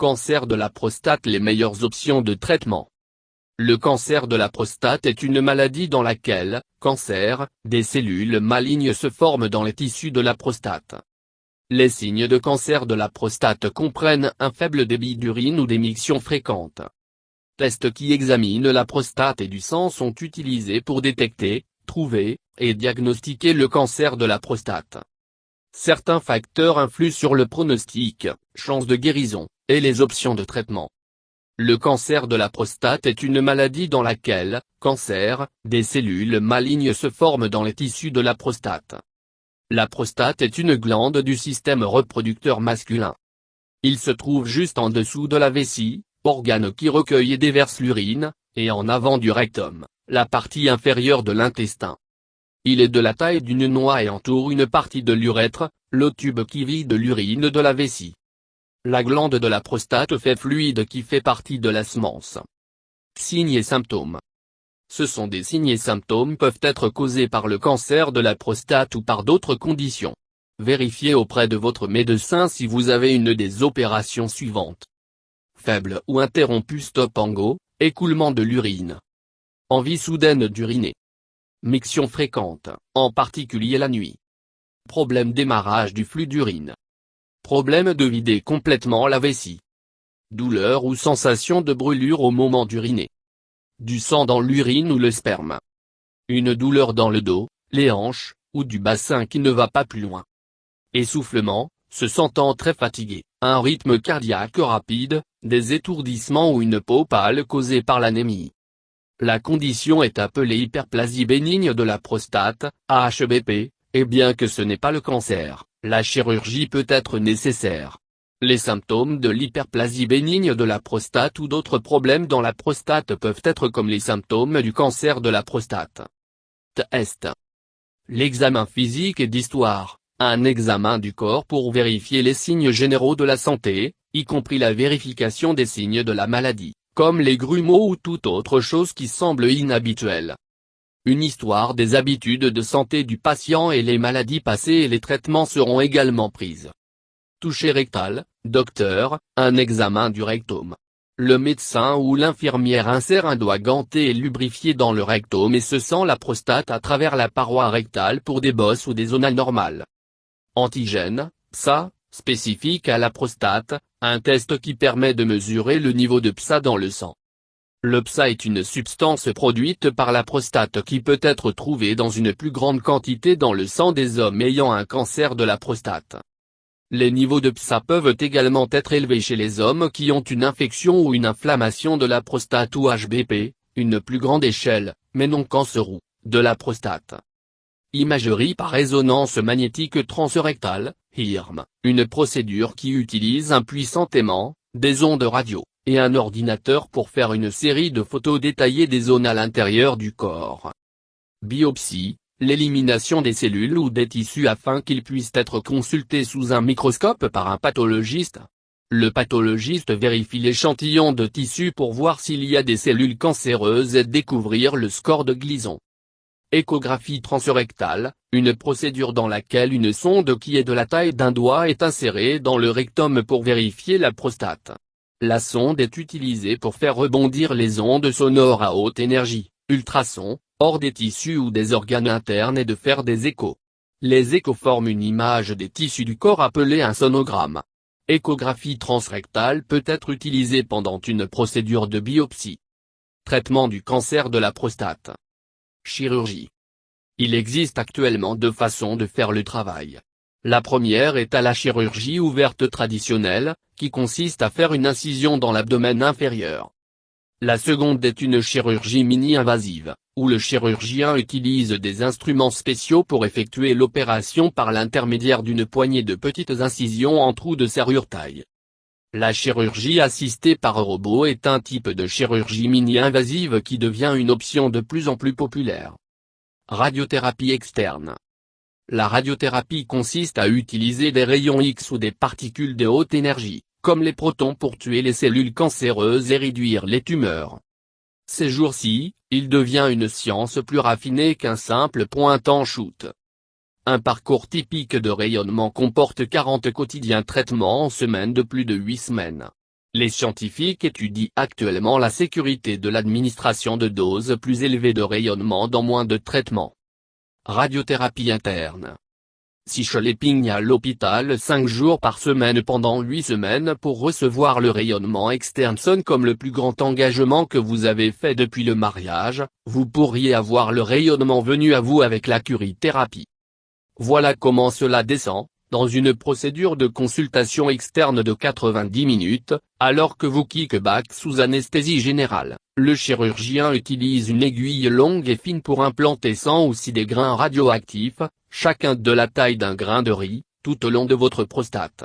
Cancer de la prostate. Les meilleures options de traitement. Le cancer de la prostate est une maladie dans laquelle, cancer, des cellules malignes se forment dans les tissus de la prostate. Les signes de cancer de la prostate comprennent un faible débit d'urine ou des mictions fréquentes. Tests qui examinent la prostate et du sang sont utilisés pour détecter, trouver, et diagnostiquer le cancer de la prostate. Certains facteurs influent sur le pronostic, chance de guérison, et les options de traitement. Le cancer de la prostate est une maladie dans laquelle, cancer, des cellules malignes se forment dans les tissus de la prostate. La prostate est une glande du système reproducteur masculin. Il se trouve juste en dessous de la vessie, organe qui recueille et déverse l'urine, et en avant du rectum, la partie inférieure de l'intestin. Il est de la taille d'une noix et entoure une partie de l'urètre, le tube qui vide l'urine de la vessie. La glande de la prostate fait fluide qui fait partie de la semence. Signes et symptômes. Ce sont des signes et symptômes peuvent être causés par le cancer de la prostate ou par d'autres conditions. Vérifiez auprès de votre médecin si vous avez une des opérations suivantes. Faible ou interrompu stop en go, écoulement de l'urine. Envie soudaine d'uriner. Mictions fréquentes, en particulier la nuit. Problème démarrage du flux d'urine. Problème de vider complètement la vessie. Douleur ou sensation de brûlure au moment d'uriner. Du sang dans l'urine ou le sperme. Une douleur dans le dos, les hanches, ou du bassin qui ne va pas plus loin. Essoufflement, se sentant très fatigué, un rythme cardiaque rapide, des étourdissements ou une peau pâle causée par l'anémie. La condition est appelée hyperplasie bénigne de la prostate, HBP, et bien que ce n'est pas le cancer, la chirurgie peut être nécessaire. Les symptômes de l'hyperplasie bénigne de la prostate ou d'autres problèmes dans la prostate peuvent être comme les symptômes du cancer de la prostate. Test. L'examen physique et d'histoire, un examen du corps pour vérifier les signes généraux de la santé, y compris la vérification des signes de la maladie, comme les grumeaux ou toute autre chose qui semble inhabituelle. Une histoire des habitudes de santé du patient et les maladies passées et les traitements seront également prises. Toucher rectal, docteur, un examen du rectum. Le médecin ou l'infirmière insère un doigt ganté et lubrifié dans le rectum et se sent la prostate à travers la paroi rectale pour des bosses ou des zones anormales. Antigène, PSA, spécifique à la prostate, un test qui permet de mesurer le niveau de PSA dans le sang. Le PSA est une substance produite par la prostate qui peut être trouvée dans une plus grande quantité dans le sang des hommes ayant un cancer de la prostate. Les niveaux de PSA peuvent également être élevés chez les hommes qui ont une infection ou une inflammation de la prostate ou HBP, une plus grande échelle, mais non cancéreux, de la prostate. Imagerie par résonance magnétique transrectale, IRM, une procédure qui utilise un puissant aimant, des ondes radio, et un ordinateur pour faire une série de photos détaillées des zones à l'intérieur du corps. Biopsie, l'élimination des cellules ou des tissus afin qu'ils puissent être consultés sous un microscope par un pathologiste. Le pathologiste vérifie l'échantillon de tissu pour voir s'il y a des cellules cancéreuses et découvrir le score de Gleason. Échographie transrectale, une procédure dans laquelle une sonde qui est de la taille d'un doigt est insérée dans le rectum pour vérifier la prostate. La sonde est utilisée pour faire rebondir les ondes sonores à haute énergie, ultrasons, hors des tissus ou des organes internes et de faire des échos. Les échos forment une image des tissus du corps appelée un sonogramme. Échographie transrectale peut être utilisée pendant une procédure de biopsie. Traitement du cancer de la prostate. Chirurgie. Il existe actuellement deux façons de faire le travail. La première est à la chirurgie ouverte traditionnelle, qui consiste à faire une incision dans l'abdomen inférieur. La seconde est une chirurgie mini-invasive, où le chirurgien utilise des instruments spéciaux pour effectuer l'opération par l'intermédiaire d'une poignée de petites incisions en trous de serrure taille. La chirurgie assistée par robot est un type de chirurgie mini-invasive qui devient une option de plus en plus populaire. Radiothérapie externe. La radiothérapie consiste à utiliser des rayons X ou des particules de haute énergie, comme les protons pour tuer les cellules cancéreuses et réduire les tumeurs. Ces jours-ci, il devient une science plus raffinée qu'un simple point-and-shoot. Un parcours typique de rayonnement comporte 40 quotidiens traitements en semaine de plus de 8 semaines. Les scientifiques étudient actuellement la sécurité de l'administration de doses plus élevées de rayonnement dans moins de traitements. Radiothérapie interne. Si Schlepping à l'hôpital 5 jours par semaine pendant 8 semaines pour recevoir le rayonnement externe sonne comme le plus grand engagement que vous avez fait depuis le mariage, vous pourriez avoir le rayonnement venu à vous avec la curithérapie. Voilà comment cela descend, dans une procédure de consultation externe de 90 minutes, alors que vous kickback sous anesthésie générale. Le chirurgien utilise une aiguille longue et fine pour implanter 100 ou 6 des grains radioactifs, chacun de la taille d'un grain de riz, tout au long de votre prostate.